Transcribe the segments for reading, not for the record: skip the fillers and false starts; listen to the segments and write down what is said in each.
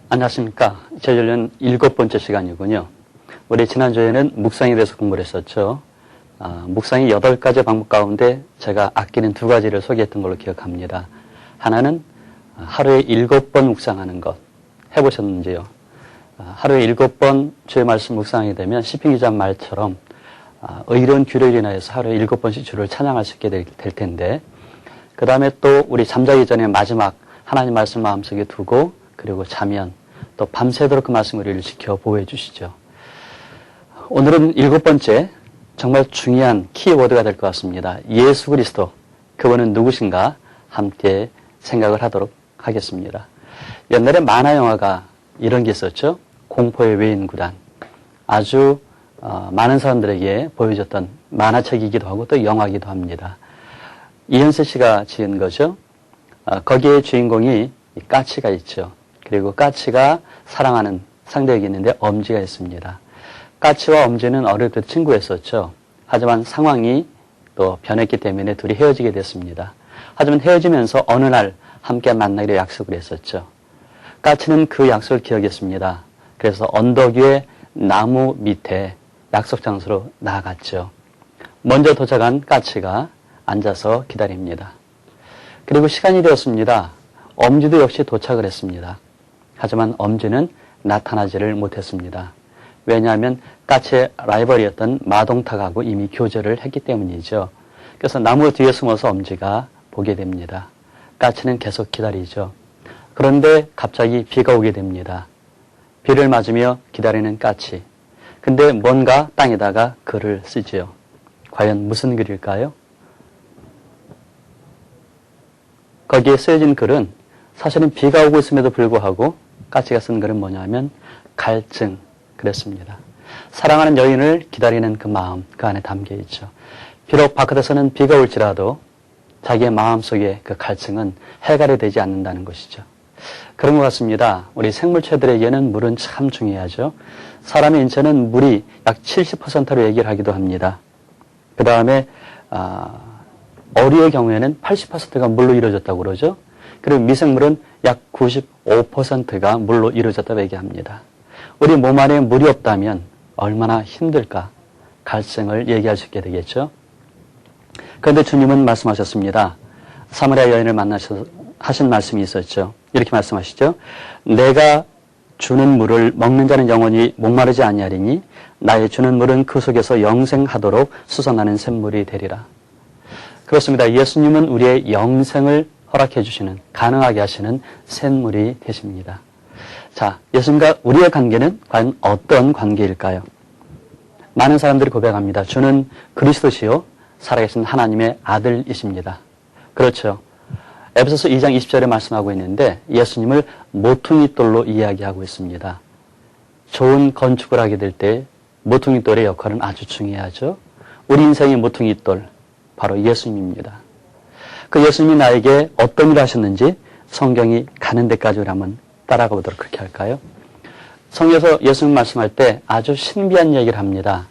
안녕하십니까. 제주는 7번째 시간이군요. 우리 지난주에는 묵상에 대해서 공부를 했었죠. 묵상의 8가지 방법 가운데 제가 아끼는 2가지를 소개했던 걸로 기억합니다. 하나는 하루에 7번 묵상하는 것. 해보셨는지요? 하루에 7번 주의 말씀 묵상하게 되면 시편 기자 말처럼 의로운 귀를 인하여서 하루에 7번씩 주를 찬양할 수 있게 될 텐데, 그 다음에 또 우리 잠자기 전에 마지막 하나님 말씀 마음속에 두고 그리고 자면 또 밤새도록 그 말씀 우리를 지켜 보호해 주시죠. 오늘은 7번째 정말 중요한 키워드가 될 것 같습니다. 예수 그리스도, 그분은 누구신가 함께 생각을 하도록 하겠습니다. 옛날에 만화 영화가 이런 게 있었죠. 공포의 외인구단. 아주 많은 사람들에게 보여줬던 만화책이기도 하고 또 영화이기도 합니다. 이현세 씨가 지은 거죠. 거기에 주인공이 까치가 있죠. 그리고 까치가 사랑하는 상대에게 있는데 엄지가 있습니다. 까치와 엄지는 어릴 때 친구였었죠. 하지만 상황이 또 변했기 때문에 둘이 헤어지게 됐습니다. 하지만 헤어지면서 어느 날 함께 만나기로 약속을 했었죠. 까치는 그 약속을 기억했습니다. 그래서 언덕 위에 나무 밑에 약속 장소로 나아갔죠. 먼저 도착한 까치가 앉아서 기다립니다. 그리고 시간이 되었습니다. 엄지도 역시 도착을 했습니다. 하지만 엄지는 나타나지를 못했습니다. 왜냐하면 까치의 라이벌이었던 마동탁하고 이미 교제를 했기 때문이죠. 그래서 나무 뒤에 숨어서 엄지가 보게 됩니다. 까치는 계속 기다리죠. 그런데 갑자기 비가 오게 됩니다. 비를 맞으며 기다리는 까치. 근데 뭔가 땅에다가 글을 쓰지요. 과연 무슨 글일까요? 거기에 쓰여진 글은 사실은 비가 오고 있음에도 불구하고 까치가 쓴 글은 뭐냐면 갈증, 그랬습니다. 사랑하는 여인을 기다리는 그 마음, 그 안에 담겨 있죠. 비록 바깥에서는 비가 올지라도 자기의 마음속에 그 갈증은 해결이 되지 않는다는 것이죠. 그런 것 같습니다. 우리 생물체들에게는 물은 참 중요하죠. 사람의 인체는 물이 약 70%로 얘기를 하기도 합니다. 그 다음에 어류의 경우에는 80%가 물로 이루어졌다고 그러죠. 그리고 미생물은 약 95%가 물로 이루어졌다고 얘기합니다. 우리 몸 안에 물이 없다면 얼마나 힘들까? 갈증을 얘기할 수 있게 되겠죠. 그런데 주님은 말씀하셨습니다. 사마리아 여인을 만나셔서 하신 말씀이 있었죠. 이렇게 말씀하시죠. 내가 주는 물을 먹는 자는 영원히 목마르지 아니하리니 나의 주는 물은 그 속에서 영생하도록 솟아나는 샘물이 되리라. 그렇습니다. 예수님은 우리의 영생을 허락해 주시는, 가능하게 하시는 샘물이 되십니다. 자, 예수님과 우리의 관계는 과연 어떤 관계일까요? 많은 사람들이 고백합니다. 주는 그리스도시요 살아계신 하나님의 아들이십니다. 그렇죠. 에베소서 2장 20절에 말씀하고 있는데 예수님을 모퉁이돌로 이야기하고 있습니다. 좋은 건축을 하게 될 때 모퉁이돌의 역할은 아주 중요하죠. 우리 인생의 모퉁이돌, 바로 예수님입니다. 그 예수님이 나에게 어떤 일을 하셨는지 성경이 가는 데까지 우리 한번 따라가 보도록 그렇게 할까요? 성경에서 예수님 말씀할 때 아주 신비한 얘기를 합니다.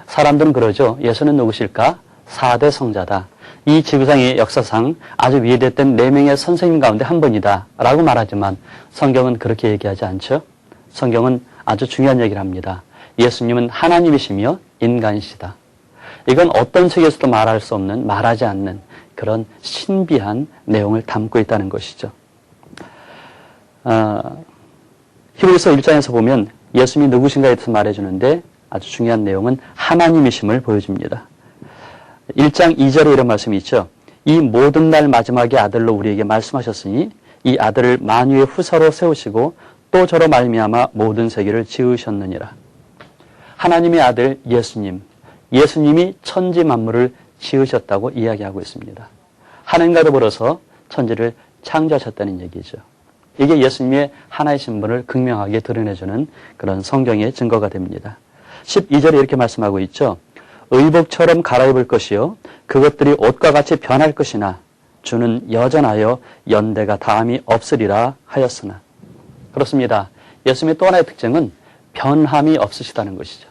사람들은 그러죠. 예수는 누구실까? 4대 성자다. 이 지구상의 역사상 아주 위대했던 4명의 선생님 가운데 한 분이다 라고 말하지만 성경은 그렇게 얘기하지 않죠. 성경은 아주 중요한 얘기를 합니다. 예수님은 하나님이시며 인간이시다. 이건 어떤 책에서도 말할 수 없는, 말하지 않는 그런 신비한 내용을 담고 있다는 것이죠. 히브리서 1장에서 보면 예수님이 누구신가에 대해서 말해주는데 아주 중요한 내용은 하나님이심을 보여줍니다. 1장 2절에 이런 말씀이 있죠. 이 모든 날 마지막에 아들로 우리에게 말씀하셨으니 이 아들을 만유의 후사로 세우시고 또 저로 말미암아 모든 세계를 지으셨느니라. 하나님의 아들 예수님, 예수님이 천지 만물을 지으셨다고 이야기하고 있습니다. 하나님과 더불어서 천지를 창조하셨다는 얘기죠. 이게 예수님의 하나의 신분을 극명하게 드러내주는 그런 성경의 증거가 됩니다. 12절에 이렇게 말씀하고 있죠. 의복처럼 갈아입을 것이요 그것들이 옷과 같이 변할 것이나 주는 여전하여 연대가 다함이 없으리라 하였으나. 그렇습니다. 예수님의 또 하나의 특징은 변함이 없으시다는 것이죠.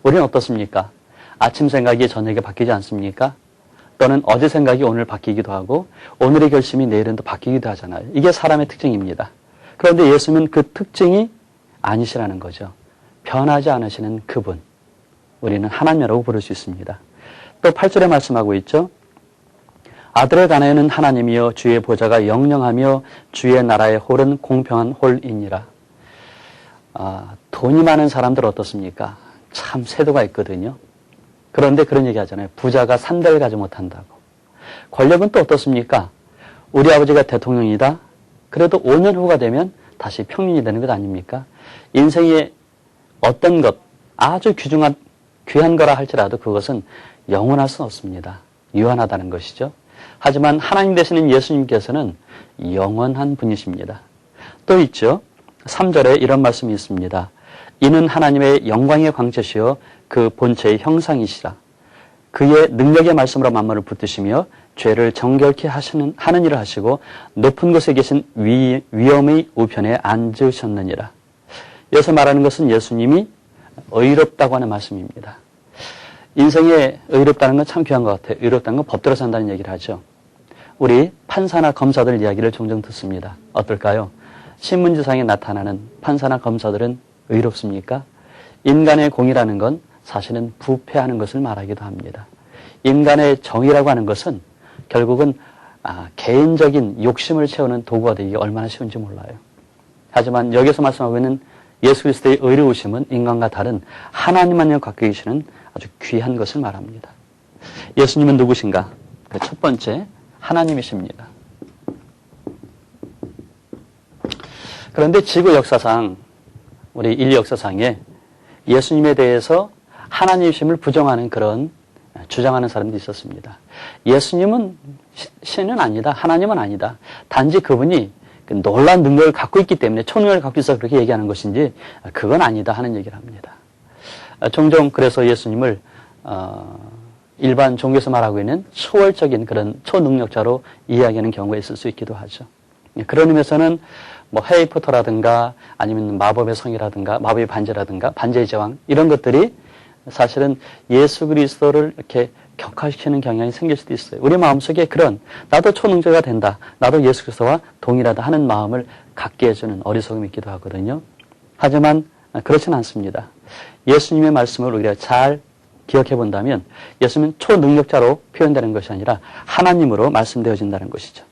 우리는 어떻습니까? 아침 생각이 저녁에 바뀌지 않습니까? 또는 어제 생각이 오늘 바뀌기도 하고 오늘의 결심이 내일은 또 바뀌기도 하잖아요. 이게 사람의 특징입니다. 그런데 예수님은 그 특징이 아니시라는 거죠. 변하지 않으시는 그분. 우리는 하나님이라고 부를 수 있습니다. 또 8절에 말씀하고 있죠. 아들의 자녀는 하나님이여 주의 보좌가 영영하며 주의 나라의 홀은 공평한 홀이니라. 돈이 많은 사람들 어떻습니까? 참 세도가 있거든요. 그런데 그런 얘기 하잖아요. 부자가 산대를 가지 못한다고. 권력은 또 어떻습니까? 우리 아버지가 대통령이다. 그래도 5년 후가 되면 다시 평균이 되는 것 아닙니까? 인생의 어떤 것, 아주 귀한 거라 할지라도 그것은 영원할 수 없습니다. 유한하다는 것이죠. 하지만 하나님 되시는 예수님께서는 영원한 분이십니다. 또 있죠. 3절에 이런 말씀이 있습니다. 이는 하나님의 영광의 광채시여 그 본체의 형상이시라. 그의 능력의 말씀으로 만물을 붙드시며 죄를 정결케 하는 일을 하시고 높은 곳에 계신 위엄의 우편에 앉으셨느니라. 여기서 말하는 것은 예수님이 의롭다고 하는 말씀입니다. 인생에 의롭다는 건 참 귀한 것 같아요. 의롭다는 건 법대로 산다는 얘기를 하죠. 우리 판사나 검사들 이야기를 종종 듣습니다. 어떨까요? 신문지상에 나타나는 판사나 검사들은 의롭습니까? 인간의 공이라는 건 사실은 부패하는 것을 말하기도 합니다. 인간의 정의라고 하는 것은 결국은 개인적인 욕심을 채우는 도구가 되기 얼마나 쉬운지 몰라요. 하지만 여기서 말씀하고 있는 예수 그리스도의 의로우심은 인간과 다른 하나님만을 갖고 계시는 아주 귀한 것을 말합니다. 예수님은 누구신가? 그 첫 번째, 하나님이십니다. 그런데 지구 역사상, 우리 인류 역사상에 예수님에 대해서 하나님이심을 부정하는 그런 주장하는 사람도 있었습니다. 예수님은 신은 아니다. 하나님은 아니다. 단지 그분이 놀라운 능력을 갖고 있기 때문에 초능력을 갖고 있어서 그렇게 얘기하는 것인지 그건 아니다 하는 얘기를 합니다. 종종 그래서 예수님을 일반 종교에서 말하고 있는 초월적인 그런 초능력자로 이야기하는 경우가 있을 수 있기도 하죠. 그런 의미에서는 뭐 해리포터라든가 아니면 마법의 성이라든가 마법의 반지라든가 반지의 제왕 이런 것들이 사실은 예수 그리스도를 이렇게 격화시키는 경향이 생길 수도 있어요. 우리 마음속에 그런 나도 초능자가 된다. 나도 예수 그리스도와 동일하다 하는 마음을 갖게 해주는 어리석음이 있기도 하거든요. 하지만 그렇지는 않습니다. 예수님의 말씀을 우리가 잘 기억해 본다면 예수님은 초능력자로 표현되는 것이 아니라 하나님으로 말씀되어진다는 것이죠.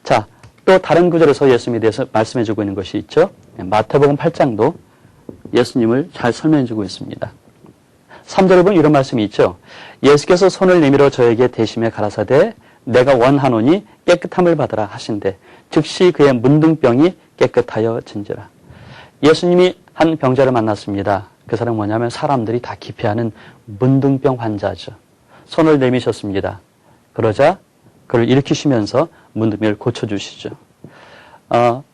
자, 또 다른 구절에서 예수님에 대해서 말씀해 주고 있는 것이 있죠. 마태복음 8장도 예수님을 잘 설명해 주고 있습니다. 3절에 보면 이런 말씀이 있죠. 예수께서 손을 내밀어 저에게 대심에 가라사대 내가 원하노니 깨끗함을 받으라 하신대 즉시 그의 문둥병이 깨끗하여 진지라. 예수님이 한 병자를 만났습니다. 그 사람은 뭐냐면 사람들이 다 기피하는 문둥병 환자죠. 손을 내미셨습니다. 그러자 그를 일으키시면서 문둥병을 고쳐주시죠.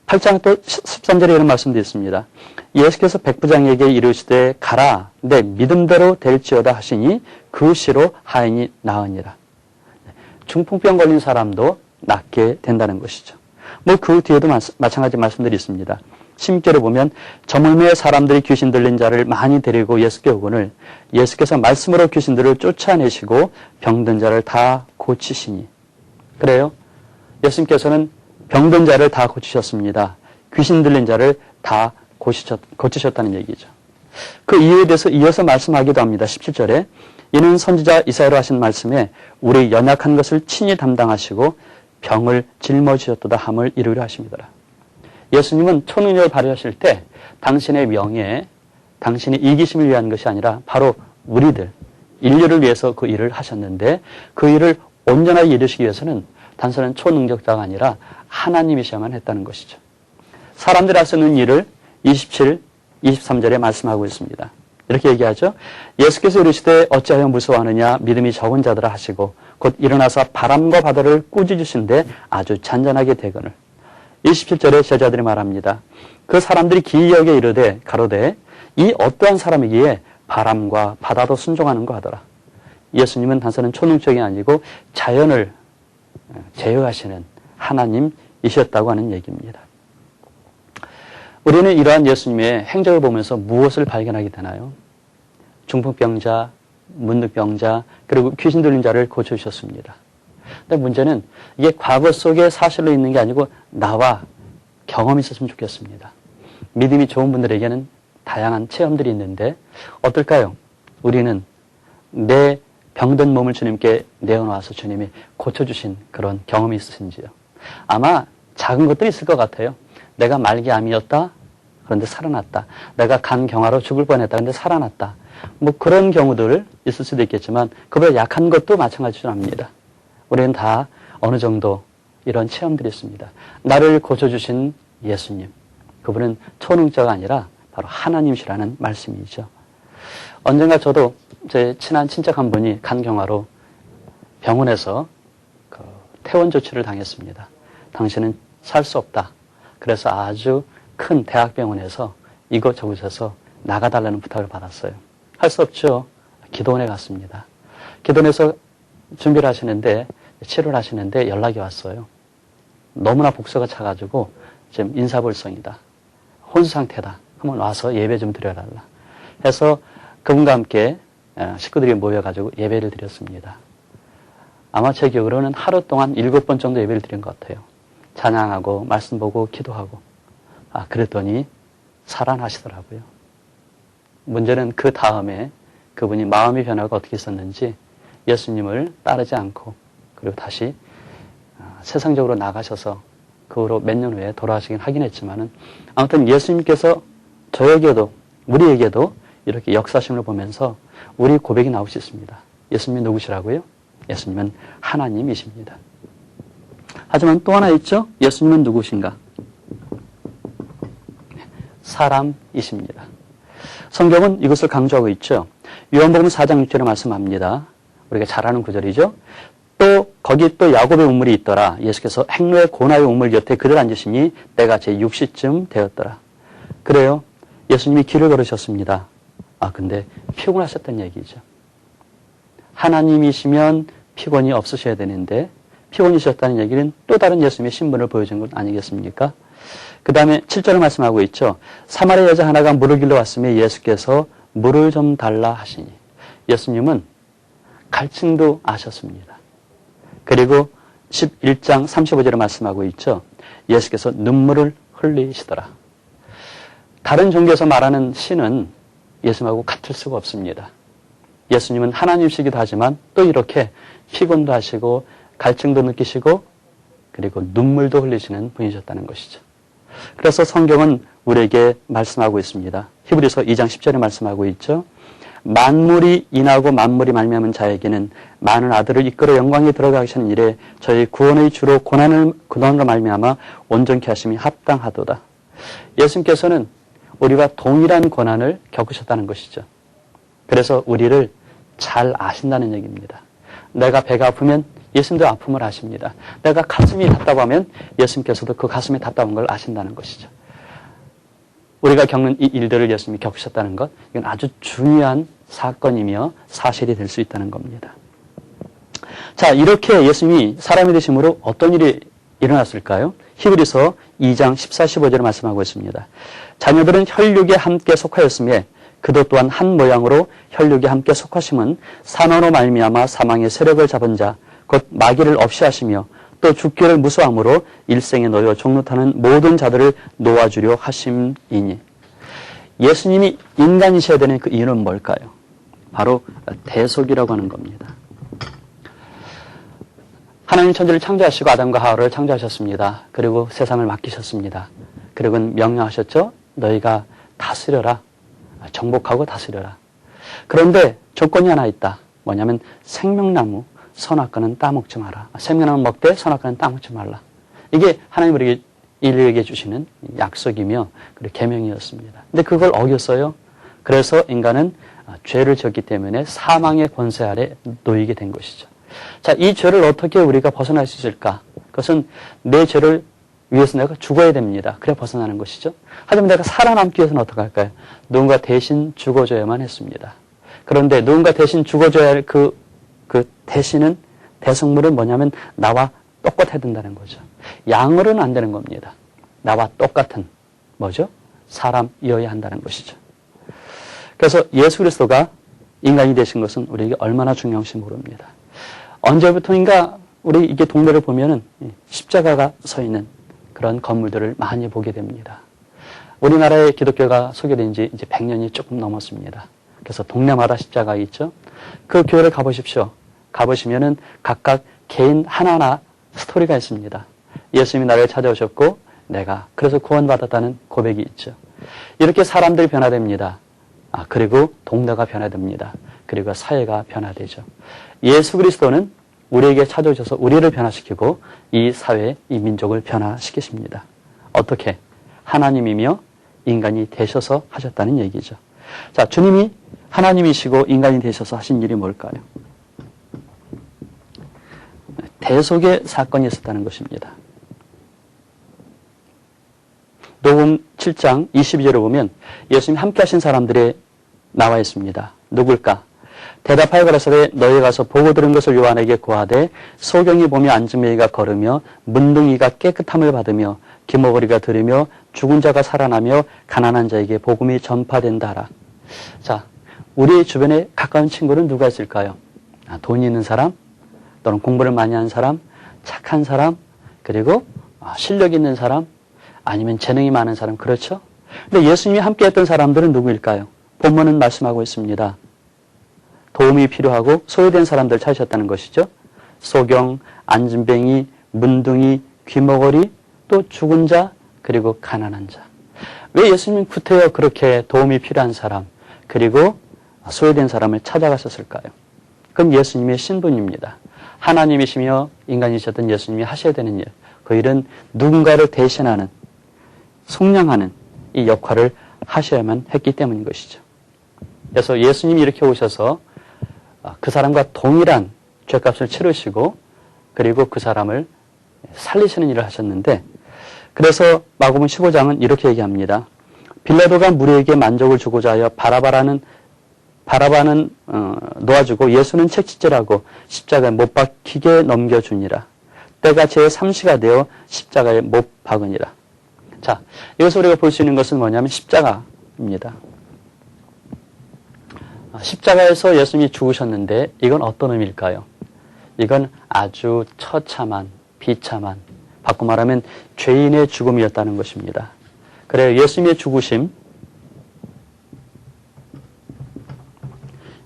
8장 또 13절에 이런 말씀도 있습니다. 예수께서 백부장에게 이르시되 가라 내 믿음대로 될지어다 하시니 그 시로 하인이 나으니라. 중풍병 걸린 사람도 낫게 된다는 것이죠. 뭐 그 뒤에도 마찬가지 말씀들이 있습니다. 16절에 보면 저물매의 사람들이 귀신 들린 자를 많이 데리고 예수께 오거늘 예수께서 말씀으로 귀신들을 쫓아내시고 병든 자를 다 고치시니. 그래요? 예수님께서는 병든 자를 다 고치셨습니다. 귀신 들린 자를 다 고치셨다는 얘기죠. 그 이유에 대해서 이어서 말씀하기도 합니다. 17절에 이는 선지자 이사야로 하신 말씀에 우리 연약한 것을 친히 담당하시고 병을 짊어지셨도다 함을 이루려 하십니다. 예수님은 초능력을 발휘하실 때 당신의 명예, 당신의 이기심을 위한 것이 아니라 바로 우리들, 인류를 위해서 그 일을 하셨는데 그 일을 온전하게 이루시기 위해서는 단순한 초능력자가 아니라 하나님이셔야만 했다는 것이죠. 사람들이 할 수 있는 일을 27, 23절에 말씀하고 있습니다. 이렇게 얘기하죠. 예수께서 이르시되 어찌하여 무서워하느냐 믿음이 적은 자들아 하시고 곧 일어나서 바람과 바다를 꾸짖으신데 아주 잔잔하게 되거늘. 27절에 제자들이 말합니다. 그 사람들이 기이 여겨 이르되 가로되 이 어떠한 사람이기에 바람과 바다도 순종하는가 하더라. 예수님은 단순한 초능력이 아니고 자연을 제어하시는 하나님이셨다고 하는 얘기입니다. 우리는 이러한 예수님의 행적을 보면서 무엇을 발견하게 되나요? 중풍병자, 문둥병자, 그리고 귀신 들린 자를 고쳐주셨습니다. 근데 문제는 이게 과거 속에 사실로 있는 게 아니고 나와 경험이 있었으면 좋겠습니다. 믿음이 좋은 분들에게는 다양한 체험들이 있는데 어떨까요? 우리는 내 병든 몸을 주님께 내어놓아서 주님이 고쳐주신 그런 경험이 있으신지요? 아마 작은 것들이 있을 것 같아요. 내가 말기암이었다. 그런데 살아났다. 내가 간경화로 죽을 뻔했다. 그런데 살아났다. 뭐 그런 경우들 있을 수도 있겠지만 그보다 약한 것도 마찬가지로 합니다. 우리는 다 어느 정도 이런 체험들이 있습니다. 나를 고쳐주신 예수님. 그분은 초능자가 아니라 바로 하나님이시라는 말씀이죠. 언젠가 저도 제 친한 친척 한 분이 간경화로 병원에서 퇴원 조치를 당했습니다. 당신은 살 수 없다. 그래서 아주 큰 대학병원에서 이곳저곳에서 나가달라는 부탁을 받았어요. 할 수 없죠. 기도원에 갔습니다. 기도원에서 준비를 하시는데 치료를 하시는데 연락이 왔어요. 너무나 복수가 차가지고 지금 인사불성이다. 혼수 상태다. 한번 와서 예배 좀 드려달라. 해서 그분과 함께 식구들이 모여가지고 예배를 드렸습니다. 아마 제 기억으로는 하루 동안 7번 정도 예배를 드린 것 같아요. 찬양하고 말씀 보고 기도하고 그랬더니 살아나시더라고요. 문제는 그 다음에 그분이 마음의 변화가 어떻게 있었는지 예수님을 따르지 않고 그리고 다시 세상적으로 나가셔서 그 후로 몇 년 후에 돌아가시긴 하긴 했지만은 아무튼 예수님께서 저에게도 우리에게도 이렇게 역사심을 보면서 우리 고백이 나올 수 있습니다. 예수님이 누구시라고요? 예수님은 하나님이십니다. 하지만 또 하나 있죠? 예수님은 누구신가? 사람이십니다. 성경은 이것을 강조하고 있죠. 요한복음 4장 6절에 말씀합니다. 우리가 잘 아는 구절이죠. 또 거기 또 야곱의 우물이 있더라. 예수께서 행로의 고나의 우물 곁에 그들 앉으시니 때가 제 6시쯤 되었더라. 그래요. 예수님이 길을 걸으셨습니다. 근데 피곤하셨다는 얘기죠. 하나님이시면 피곤이 없으셔야 되는데 피곤이셨다는 얘기는 또 다른 예수님의 신분을 보여준 것 아니겠습니까? 그 다음에 7절을 말씀하고 있죠. 사마리아 여자 하나가 물을 길러 왔으며 예수께서 물을 좀 달라 하시니 예수님은 갈증도 아셨습니다. 그리고 11장 35절에 말씀하고 있죠. 예수께서 눈물을 흘리시더라. 다른 종교에서 말하는 신은 예수님하고 같을 수가 없습니다. 예수님은 하나님이시기도 하지만 또 이렇게 피곤도 하시고 갈증도 느끼시고 그리고 눈물도 흘리시는 분이셨다는 것이죠. 그래서 성경은 우리에게 말씀하고 있습니다. 히브리서 2장 10절에 말씀하고 있죠. 만물이 인하고 만물이 말미암은 자에게는 많은 아들을 이끌어 영광에 들어가게 하는 일에 저희 구원의 주로 고난으로 말미암아 온전케 하심이 합당하도다. 예수님께서는 우리와 동일한 고난을 겪으셨다는 것이죠. 그래서 우리를 잘 아신다는 얘기입니다. 내가 배가 아프면 예수님도 아픔을 아십니다. 내가 가슴이 답답하면 예수님께서도 그 가슴이 답답한 걸 아신다는 것이죠. 우리가 겪는 이 일들을 예수님이 겪으셨다는 것, 이건 아주 중요한 사건이며 사실이 될 수 있다는 겁니다. 자, 이렇게 예수님이 사람이 되심으로 어떤 일이 일어났을까요? 히브리서 2장 14, 15절을 말씀하고 있습니다. 자녀들은 혈육에 함께 속하였으며 그도 또한 한 모양으로 혈육에 함께 속하심은 사망으로 말미암아 사망의 세력을 잡은 자, 곧 마귀를 없이 하시며 또 죽기를 무수함으로 일생에 놓여 종노타는 모든 자들을 놓아주려 하심이니. 예수님이 인간이셔야 되는 그 이유는 뭘까요? 바로 대속이라고 하는 겁니다. 하나님 천지를 창조하시고 아담과 하와를 창조하셨습니다. 그리고 세상을 맡기셨습니다. 그리고 명령하셨죠? 너희가 다스려라. 정복하고 다스려라. 그런데 조건이 하나 있다. 뭐냐면 생명나무 선악과는 따먹지 마라. 생명나무 먹되 선악과는 따먹지 말라. 이게 하나님 우리에게 인류에게 주시는 약속이며 그리고 계명이었습니다. 근데 그걸 어겼어요. 그래서 인간은 죄를 지었기 때문에 사망의 권세 아래 놓이게 된 것이죠. 자, 이 죄를 어떻게 우리가 벗어날 수 있을까? 그것은 내 죄를 위해서 내가 죽어야 됩니다. 그래 벗어나는 것이죠. 하지만 내가 살아남기 위해서는 어떻게 할까요? 누군가 대신 죽어줘야만 했습니다. 그런데 누군가 대신 죽어줘야 할 그 대신은 대성물은 뭐냐면 나와 똑같아야 된다는 거죠. 양으로는 안 되는 겁니다. 나와 똑같은 뭐죠? 사람이어야 한다는 것이죠. 그래서 예수 그리스도가 인간이 되신 것은 우리에게 얼마나 중요한지 모릅니다. 언제부터인가 우리 이게 동네를 보면은 십자가가 서 있는 그런 건물들을 많이 보게 됩니다. 우리나라의 기독교가 소개된 지 이제 100년이 조금 넘었습니다. 그래서 동네마다 십자가 있죠. 그 교회를 가보십시오. 가보시면은 각각 개인 하나하나 스토리가 있습니다. 예수님이 나를 찾아오셨고 내가 그래서 구원받았다는 고백이 있죠. 이렇게 사람들이 변화됩니다. 그리고 동네가 변화됩니다. 그리고 사회가 변화되죠. 예수 그리스도는 우리에게 찾아오셔서 우리를 변화시키고 이 사회, 이 민족을 변화시키십니다. 어떻게? 하나님이며 인간이 되셔서 하셨다는 얘기죠. 자, 주님이 하나님이시고 인간이 되셔서 하신 일이 뭘까요? 대속의 사건이 있었다는 것입니다. 녹음 7장 22절을 보면 예수님이 함께 하신 사람들이 나와 있습니다. 누굴까? 대답하여 가라사대 너희 가서 보고 들은 것을 요한에게 고하되 소경이 보며 앉은 이가 걸으며 문둥이가 깨끗함을 받으며 기머거리가 들으며 죽은 자가 살아나며 가난한 자에게 복음이 전파된다 하라. 자, 우리 주변에 가까운 친구는 누가 있을까요? 돈 있는 사람, 또는 공부를 많이 한 사람, 착한 사람, 그리고 실력 있는 사람, 아니면 재능이 많은 사람, 그렇죠? 근데 예수님이 함께 했던 사람들은 누구일까요? 본문은 말씀하고 있습니다. 도움이 필요하고 소외된 사람들 찾으셨다는 것이죠. 소경, 안진뱅이, 문둥이, 귀머거리, 또 죽은 자, 그리고 가난한 자. 왜 예수님은 구태여 그렇게 도움이 필요한 사람, 그리고 소외된 사람을 찾아가셨을까요? 그럼 예수님의 신분입니다. 하나님이시며 인간이셨던 예수님이 하셔야 되는 일, 그 일은 누군가를 대신하는, 속량하는 이 역할을 하셔야만 했기 때문인 것이죠. 그래서 예수님이 이렇게 오셔서 그 사람과 동일한 죄값을 치르시고 그리고 그 사람을 살리시는 일을 하셨는데, 그래서 마가복음 15장은 이렇게 얘기합니다. 빌라도가 무리에게 만족을 주고자 하여 바라바는 놓아주고 예수는 채찍질하고 십자가에 못 박히게 넘겨주니라. 때가 제3시가 되어 십자가에 못 박으니라. 자, 여기서 우리가 볼 수 있는 것은 뭐냐면 십자가입니다. 십자가에서 예수님이 죽으셨는데 이건 어떤 의미일까요? 이건 아주 처참한, 비참한, 바꿔 말하면 죄인의 죽음이었다는 것입니다. 그래요. 예수님의 죽으심,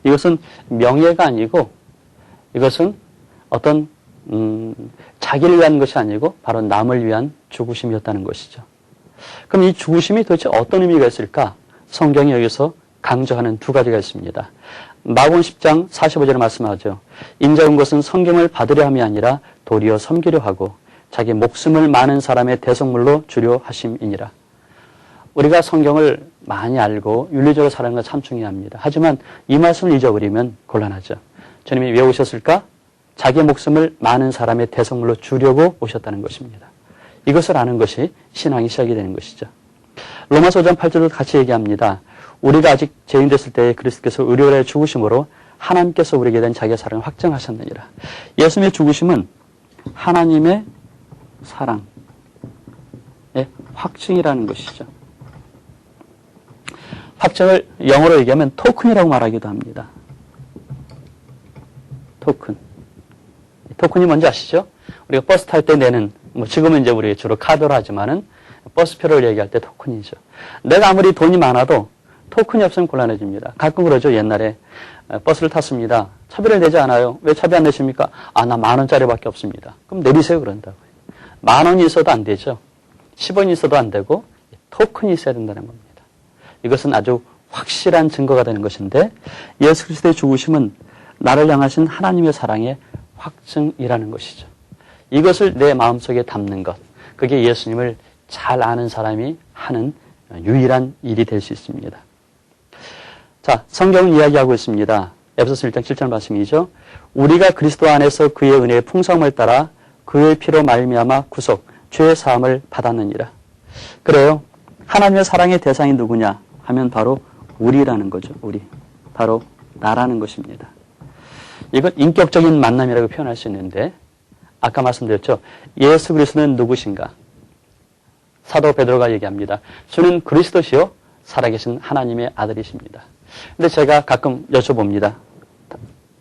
이것은 명예가 아니고 이것은 어떤 자기를 위한 것이 아니고 바로 남을 위한 죽으심이었다는 것이죠. 그럼 이 죽으심이 도대체 어떤 의미가 있을까? 성경이 여기서 강조하는 두 가지가 있습니다. 마가복음 10장 45절에 말씀하죠. 인자 온 것은 성경을 받으려 함이 아니라 도리어 섬기려 하고 자기 목숨을 많은 사람의 대속물로 주려 하심이니라. 우리가 성경을 많이 알고 윤리적으로 살아가는 건 참 중요합니다. 하지만 이 말씀을 잊어버리면 곤란하죠. 주님이 왜 오셨을까? 자기 목숨을 많은 사람의 대속물로 주려고 오셨다는 것입니다. 이것을 아는 것이 신앙이 시작이 되는 것이죠. 로마서 5장 8절도 같이 얘기합니다. 우리가 아직 죄인 됐을 때에 그리스도께서 의료를 죽으심으로 하나님께서 우리에게 된 자기의 사랑을 확증하셨느니라. 예수님의 죽으심은 하나님의 사랑의 확증이라는 것이죠. 확증을 영어로 얘기하면 토큰이라고 말하기도 합니다. 토큰. 토큰이 뭔지 아시죠? 우리가 버스 탈 때 내는, 지금은 이제 우리 주로 카드로 하지만은 버스표를 얘기할 때 토큰이죠. 내가 아무리 돈이 많아도 토큰이 없으면 곤란해집니다. 가끔 그러죠. 옛날에 버스를 탔습니다. 차비를 내지 않아요. 왜 차비 안 내십니까? 나 10,000원짜리밖에 없습니다. 그럼 내리세요. 그런다고요. 10,000원이 있어도 안 되죠. 10원이 있어도 안 되고 토큰이 있어야 된다는 겁니다. 이것은 아주 확실한 증거가 되는 것인데 예수 그리스도의 죽으심은 나를 향하신 하나님의 사랑의 확증이라는 것이죠. 이것을 내 마음속에 담는 것, 그게 예수님을 잘 아는 사람이 하는 유일한 일이 될 수 있습니다. 자, 성경은 이야기하고 있습니다. 에베소서 1장 7절 말씀이죠. 우리가 그리스도 안에서 그의 은혜의 풍성함을 따라 그의 피로 말미암아 구속, 죄의 사함을 받았느니라. 그래요. 하나님의 사랑의 대상이 누구냐 하면 바로 우리라는 거죠. 우리. 바로 나라는 것입니다. 이건 인격적인 만남이라고 표현할 수 있는데 아까 말씀드렸죠. 예수 그리스도는 누구신가? 사도 베드로가 얘기합니다. 주는 그리스도시요 살아계신 하나님의 아들이십니다. 근데 제가 가끔 여쭤봅니다.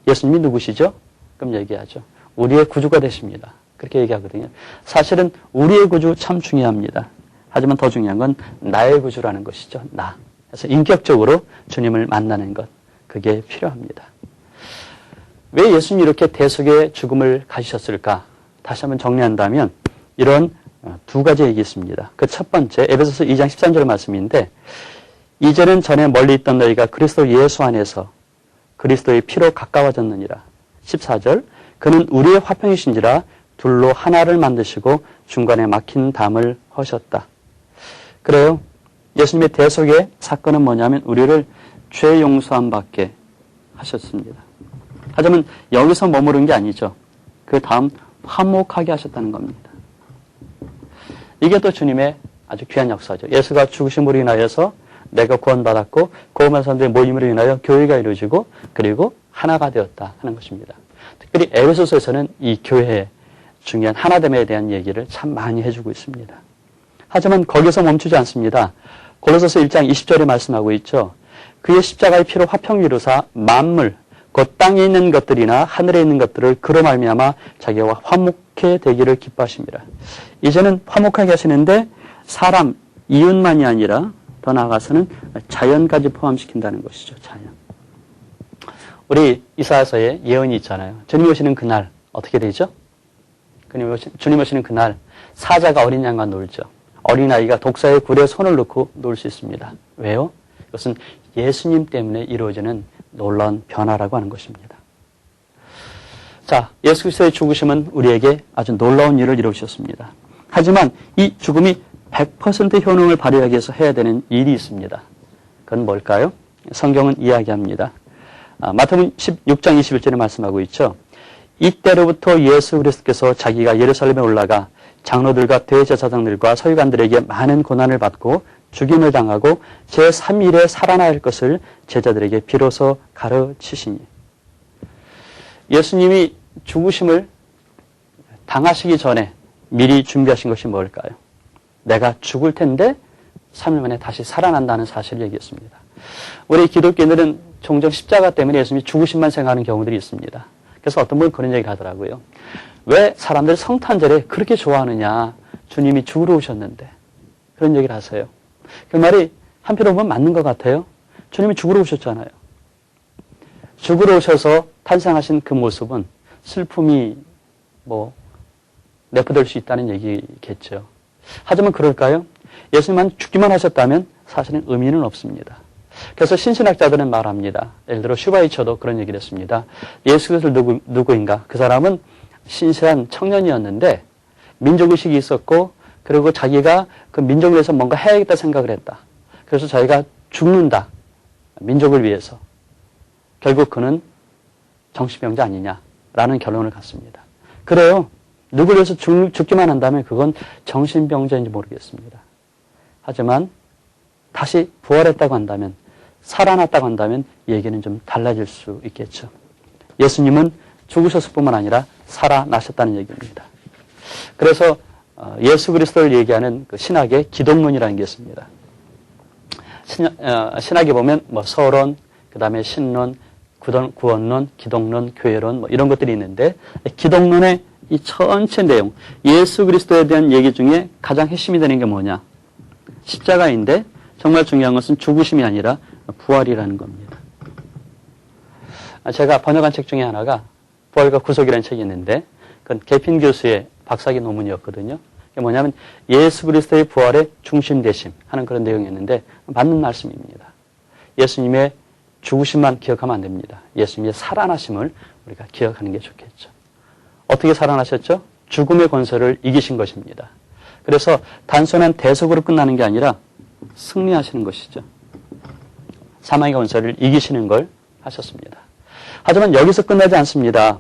예수님이 누구시죠? 그럼 얘기하죠. 우리의 구주가 되십니다. 그렇게 얘기하거든요. 사실은 우리의 구주 참 중요합니다. 하지만 더 중요한 건 나의 구주라는 것이죠. 나. 그래서 인격적으로 주님을 만나는 것. 그게 필요합니다. 왜 예수님이 이렇게 대속의 죽음을 가지셨을까? 다시 한번 정리한다면 이런 두 가지 얘기 있습니다. 그 첫 번째 에베소서 2장 13절 말씀인데 이제는 전에 멀리 있던 너희가 그리스도 예수 안에서 그리스도의 피로 가까워졌느니라. 14절 그는 우리의 화평이신지라 둘로 하나를 만드시고 중간에 막힌 담을 허셨다. 그래요. 예수님의 대속의 사건은 뭐냐면 우리를 죄 용서함 받게 하셨습니다. 하지만 여기서 머무른 게 아니죠. 그 다음 화목하게 하셨다는 겁니다. 이게 또 주님의 아주 귀한 역사죠. 예수가 죽으심으로 인하여서 내가 구원받았고 구원받은 사람들의 모임으로 인하여 교회가 이루어지고 그리고 하나가 되었다 하는 것입니다. 특별히 에베소서에서는 이 교회의 중요한 하나됨에 대한 얘기를 참 많이 해주고 있습니다. 하지만 거기서 멈추지 않습니다. 고로새서 1장 20절에 말씀하고 있죠. 그의 십자가의 피로 화평 이루사 만물 곧 땅에 있는 것들이나 하늘에 있는 것들을 그로 말미암아 자기와 화목해 되기를 기뻐하십니다. 이제는 화목하게 하시는데 사람, 이웃만이 아니라 더 나아가서는 자연까지 포함시킨다는 것이죠. 자연. 우리 이사야서에 예언이 있잖아요. 주님 오시는 그날 어떻게 되죠? 주님 오시는 그날 사자가 어린 양과 놀죠. 어린아이가 독사의 굴에 손을 넣고 놀 수 있습니다. 왜요? 이것은 예수님 때문에 이루어지는 놀라운 변화라고 하는 것입니다. 자, 예수 그리스도의 죽으심은 우리에게 아주 놀라운 일을 이루셨습니다. 하지만 이 죽음이 100% 효능을 발휘하기 위해서 해야 되는 일이 있습니다. 그건 뭘까요? 성경은 이야기합니다. 마태복음 16장 21절에 말씀하고 있죠. 이때로부터 예수 그리스도께서 자기가 예루살렘에 올라가 장로들과 대제사장들과 서기관들에게 많은 고난을 받고 죽임을 당하고 제3일에 살아날 것을 제자들에게 비로소 가르치시니. 예수님이 죽으심을 당하시기 전에 미리 준비하신 것이 뭘까요? 내가 죽을 텐데 3일 만에 다시 살아난다는 사실을 얘기했습니다. 우리 기독교인들은 종종 십자가 때문에 예수님이 죽으심만 생각하는 경우들이 있습니다. 그래서 어떤 분은 그런 얘기를 하더라고요. 왜 사람들이 성탄절에 그렇게 좋아하느냐. 주님이 죽으러 오셨는데. 그런 얘기를 하세요. 그 말이 한편으로 보면 맞는 것 같아요. 주님이 죽으러 오셨잖아요. 죽으러 오셔서 탄생하신 그 모습은 슬픔이 내포될 수 있다는 얘기겠죠. 하지만 그럴까요? 예수님만 죽기만 하셨다면 사실은 의미는 없습니다. 그래서 신신학자들은 말합니다. 예를 들어 슈바이처도 그런 얘기를 했습니다. 예수 그리스도 누구인가? 그 사람은 신실한 청년이었는데 민족의식이 있었고 그리고 자기가 그 민족을 위해서 뭔가 해야겠다 생각을 했다. 그래서 자기가 죽는다. 민족을 위해서. 결국 그는 정신병자 아니냐라는 결론을 갖습니다. 그래요. 누구를 위해서 죽기만 한다면 그건 정신병자인지 모르겠습니다. 하지만 다시 부활했다고 한다면 살아났다고 한다면 얘기는 좀 달라질 수 있겠죠. 예수님은 죽으셨을 뿐만 아니라 살아나셨다는 얘기입니다. 그래서 예수 그리스도를 얘기하는 그 신학의 기독론이라는 게 있습니다. 신학에 보면 서론, 그 다음에 신론, 구원론, 기독론, 교회론 이런 것들이 있는데 기독론의 이 전체 내용, 예수 그리스도에 대한 얘기 중에 가장 핵심이 되는 게 뭐냐? 십자가인데 정말 중요한 것은 죽으심이 아니라 부활이라는 겁니다. 제가 번역한 책 중에 하나가 부활과 구속이라는 책이 있는데 그건 개핀 교수의 박사기 논문이었거든요. 그게 뭐냐면 예수 그리스도의 부활의 중심 되심 하는 그런 내용이었는데 맞는 말씀입니다. 예수님의 죽으심만 기억하면 안 됩니다. 예수님의 살아나심을 우리가 기억하는 게 좋겠죠. 어떻게 살아나셨죠? 죽음의 권세를 이기신 것입니다. 그래서 단순한 대속으로 끝나는 게 아니라 승리하시는 것이죠. 사망의 권세를 이기시는 걸 하셨습니다. 하지만 여기서 끝나지 않습니다.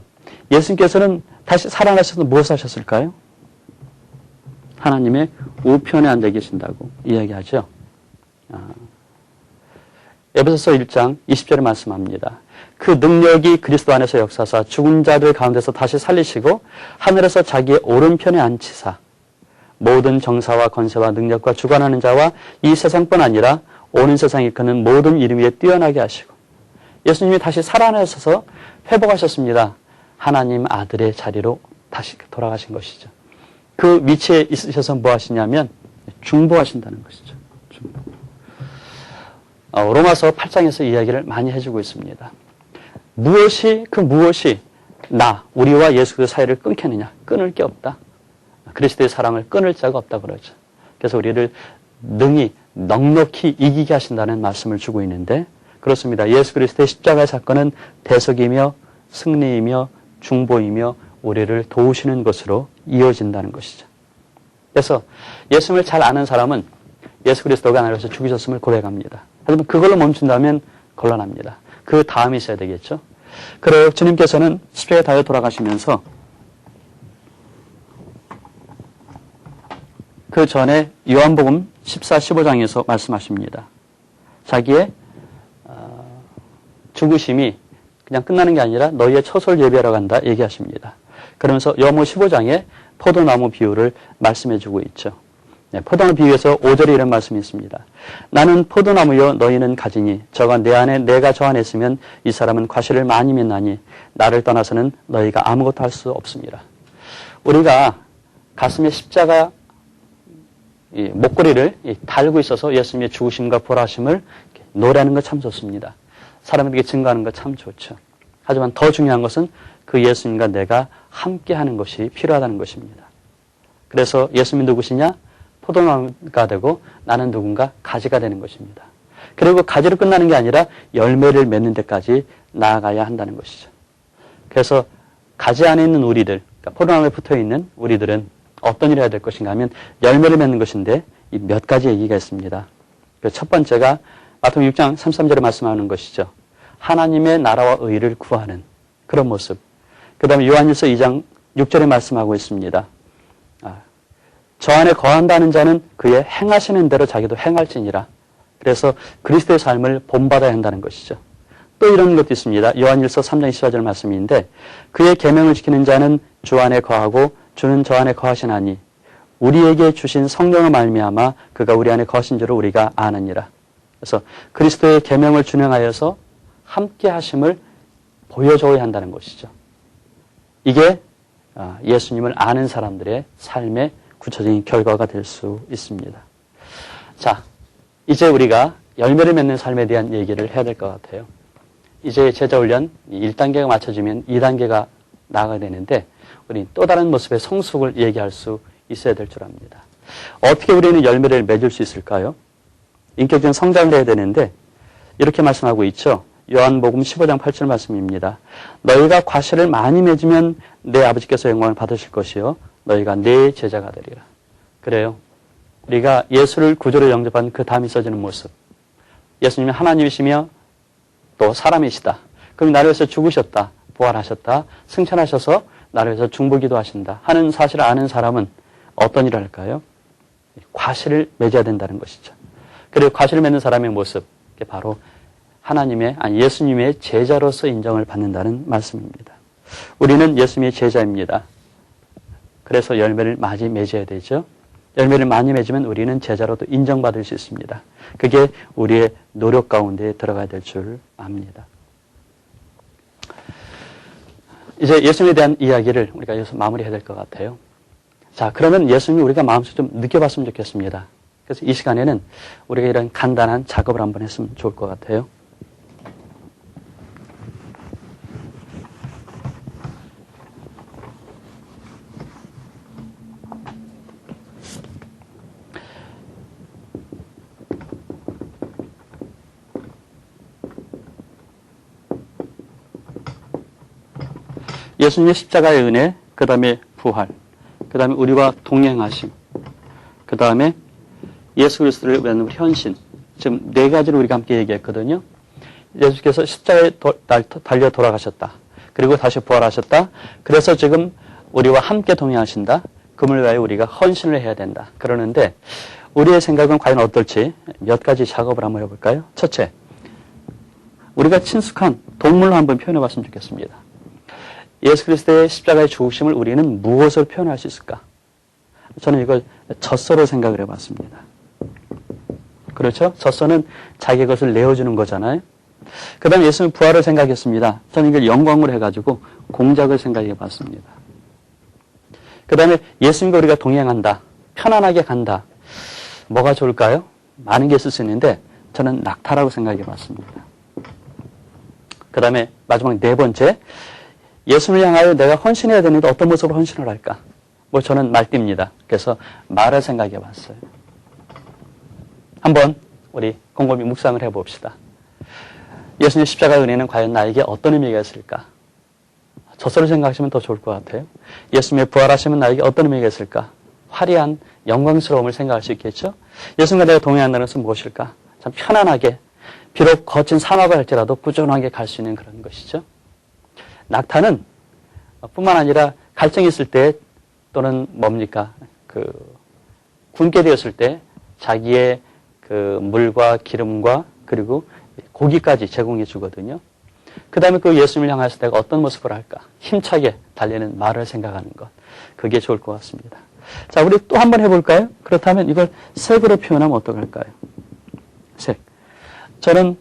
예수님께서는 다시 살아나셔서 무엇을 하셨을까요? 하나님의 우편에 앉아 계신다고 이야기하죠. 에베소서 1장 20절에 말씀합니다. 그 능력이 그리스도 안에서 역사사 죽은 자들 가운데서 다시 살리시고 하늘에서 자기의 오른편에 앉히사 모든 정사와 권세와 능력과 주관하는 자와 이 세상뿐 아니라 오는 세상에 크는 모든 이름 위에 뛰어나게 하시고 예수님이 다시 살아나셔서 회복하셨습니다. 하나님 아들의 자리로 다시 돌아가신 것이죠. 그 위치에 있으셔서 뭐 하시냐면 중보하신다는 것이죠. 중보. 로마서 8장에서 이야기를 많이 해주고 있습니다. 무엇이 우리와 예수 그리스도 사이를 끊겠느냐? 끊을 게 없다. 그리스도의 사랑을 끊을 자가 없다 그러죠. 그래서 우리를 능히 넉넉히 이기게 하신다는 말씀을 주고 있는데 그렇습니다. 예수 그리스도의 십자가의 사건은 대속이며 승리이며 중보이며 우리를 도우시는 것으로 이어진다는 것이죠. 그래서 예수님을 잘 아는 사람은 예수 그리스도가 나를 위해서 죽으셨음을 고백합니다. 하지만 그걸로 멈춘다면 곤란합니다. 그 다음이 있어야 되겠죠. 그래요. 주님께서는 십자가에 달려 돌아가시면서 그 전에 요한복음 14, 15장에서 말씀하십니다. 자기의 죽으심이 그냥 끝나는 게 아니라 너희의 처소를 예비하러 간다 얘기하십니다. 그러면서 요한복음 15장에 포도나무 비유를 말씀해 주고 있죠. 네, 포도나무 비유에서 5절에 이런 말씀이 있습니다. 나는 포도나무요 너희는 가지니 저가 내 안에 내가 저 안에 있으면 이 사람은 과실을 많이 맺나니 나를 떠나서는 너희가 아무것도 할 수 없습니다. 우리가 가슴에 십자가 목걸이를 달고 있어서 예수님의 죽으심과 부활하심을 노래하는 것 참 좋습니다. 사람에게 증거하는 것 참 좋죠. 하지만 더 중요한 것은 그 예수님과 내가 함께하는 것이 필요하다는 것입니다. 그래서 예수님이 누구시냐? 포도나무가 되고 나는 누군가 가지가 되는 것입니다. 그리고 가지로 끝나는 게 아니라 열매를 맺는 데까지 나아가야 한다는 것이죠. 그래서 가지 안에 있는 우리들, 그러니까 포도나무에 붙어있는 우리들은 어떤 일을 해야 될 것인가 하면 열매를 맺는 것인데 이 몇 가지 얘기가 있습니다. 첫 번째가 마태복음 6장 33절에 말씀하는 것이죠. 하나님의 나라와 의를 구하는 그런 모습. 그 다음에 요한일서 2장 6절에 말씀하고 있습니다. 저 안에 거한다는 자는 그의 행하시는 대로 자기도 행할지니라. 그래서 그리스도의 삶을 본받아야 한다는 것이죠. 또 이런 것도 있습니다. 요한일서 3장 14절 말씀인데 그의 계명을 지키는 자는 주 안에 거하고 주는 저 안에 거하시나니 우리에게 주신 성령을 말미암아 그가 우리 안에 거하신 줄을 우리가 아느니라. 그래서 그리스도의 계명을 준행하여서 함께 하심을 보여줘야 한다는 것이죠. 이게 예수님을 아는 사람들의 삶의 구체적인 결과가 될 수 있습니다. 자, 이제 우리가 열매를 맺는 삶에 대한 얘기를 해야 될 것 같아요. 이제 제자훈련 1단계가 맞춰지면 2단계가 나아가야 되는데 우리 또 다른 모습의 성숙을 얘기할 수 있어야 될 줄 압니다. 어떻게 우리는 열매를 맺을 수 있을까요? 인격적인 성장을 해야 되는데 이렇게 말씀하고 있죠. 요한복음 15장 8절 말씀입니다. 너희가 과실을 많이 맺으면 내 아버지께서 영광을 받으실 것이요 너희가 내 제자가 되리라. 그래요. 우리가 예수를 구주로 영접한 그 다음에 있어지는 모습. 예수님이 하나님이시며 또 사람이시다. 그럼 나를 위해서 죽으셨다. 부활하셨다. 승천하셔서 나를 위해서 중보기도 하신다. 하는 사실을 아는 사람은 어떤 일을 할까요? 과실을 맺어야 된다는 것이죠. 그리고 과실을 맺는 사람의 모습. 그게 바로 예수님의 제자로서 인정을 받는다는 말씀입니다. 우리는 예수님의 제자입니다. 그래서 열매를 많이 맺어야 되죠. 열매를 많이 맺으면 우리는 제자로도 인정받을 수 있습니다. 그게 우리의 노력 가운데 들어가야 될 줄 압니다. 이제 예수님에 대한 이야기를 우리가 여기서 마무리해야 될 것 같아요. 자, 그러면 예수님이 우리가 마음속에 좀 느껴봤으면 좋겠습니다. 그래서 이 시간에는 우리가 이런 간단한 작업을 한번 했으면 좋을 것 같아요. 예수님의 십자가의 은혜, 그 다음에 부활, 그 다음에 우리와 동행하심, 그 다음에 예수 그리스도를 위한 헌신. 지금 네 가지를 우리가 함께 얘기했거든요. 예수께서 십자가에 달려 돌아가셨다. 그리고 다시 부활하셨다. 그래서 지금 우리와 함께 동행하신다. 그분을 위하여 우리가 헌신을 해야 된다. 그러는데 우리의 생각은 과연 어떨지 몇 가지 작업을 한번 해볼까요? 첫째, 우리가 친숙한 동물로 한번 표현해 봤으면 좋겠습니다. 예수 그리스도의 십자가의 죽으심을 우리는 무엇으로 표현할 수 있을까? 저는 이걸 젖소로 생각을 해봤습니다. 그렇죠? 젖소는 자기 것을 내어주는 거잖아요. 그 다음에 예수님 부활을 생각했습니다. 저는 이걸 영광으로 해가지고 공작을 생각해봤습니다. 그 다음에 예수님과 우리가 동행한다. 편안하게 간다. 뭐가 좋을까요? 많은 게 있을 수 있는데 저는 낙타라고 생각해 봤습니다. 그 다음에 마지막 네 번째, 예수님을 향하여 내가 헌신해야 되는데 어떤 모습으로 헌신을 할까? 뭐 저는 말띠입니다. 그래서 말을 생각해 봤어요. 한번 우리 곰곰이 묵상을 해봅시다. 예수님의 십자가 은혜는 과연 나에게 어떤 의미가 있을까? 저서를 생각하시면 더 좋을 것 같아요. 예수님의 부활하심은 나에게 어떤 의미가 있을까? 화려한 영광스러움을 생각할 수 있겠죠? 예수님과 내가 동행한다는 것은 무엇일까? 참 편안하게, 비록 거친 사막을 할지라도 꾸준하게 갈 수 있는 그런 것이죠. 낙타는 뿐만 아니라 갈증이 있을 때 또는 뭡니까? 굶게 되었을 때 자기의 물과 기름과 그리고 고기까지 제공해 주거든요. 그 다음에 그 예수님을 향해서 내가 어떤 모습을 할까? 힘차게 달리는 말을 생각하는 것. 그게 좋을 것 같습니다. 자, 우리 또 한번 해볼까요? 그렇다면 이걸 색으로 표현하면 어떡할까요? 색. 저는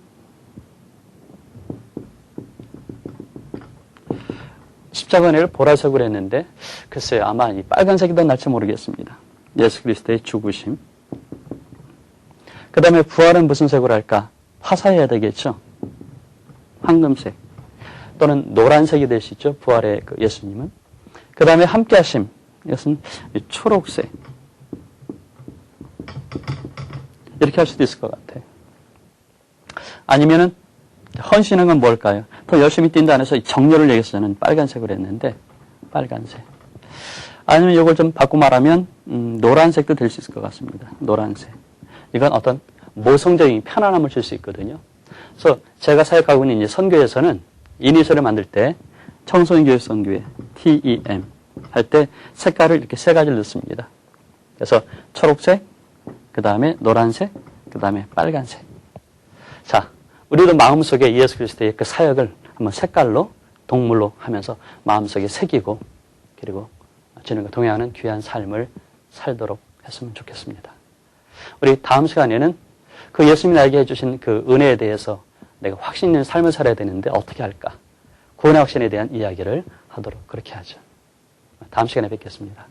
십자가 은혜를 보라색으로 했는데 글쎄요, 아마 이 빨간색이 더 날지 모르겠습니다. 예수 그리스도의 죽으심. 그 다음에 부활은 무슨 색으로 할까? 화사해야 되겠죠? 황금색 또는 노란색이 될 수 있죠. 부활의 예수님은. 그 다음에 함께하심. 이것은 초록색. 이렇게 할 수도 있을 것 같아요. 아니면은 헌신한 건 뭘까요? 더 열심히 뛴다 안에서 정렬을 얘기해서 저는 빨간색으로 했는데 빨간색. 아니면 이걸 좀 바꿔 말하면 노란색도 될 수 있을 것 같습니다. 노란색. 이건 어떤 모성적인 편안함을 줄 수 있거든요. 그래서 제가 사역하고 있는 이제 선교에서는 이니셜을 만들 때 청소년 교육 선교회 TEM 할 때 색깔을 이렇게 세 가지를 넣습니다. 그래서 초록색, 그 다음에 노란색, 그 다음에 빨간색. 자, 우리도 마음속에 예수 그리스도의 그 사역을 한번 색깔로 동물로 하면서 마음속에 새기고 그리고 주님과 동행하는 귀한 삶을 살도록 했으면 좋겠습니다. 우리 다음 시간에는 그 예수님이 나에게 해주신 그 은혜에 대해서 내가 확신 있는 삶을 살아야 되는데 어떻게 할까? 구원의 확신에 대한 이야기를 하도록 그렇게 하죠. 다음 시간에 뵙겠습니다.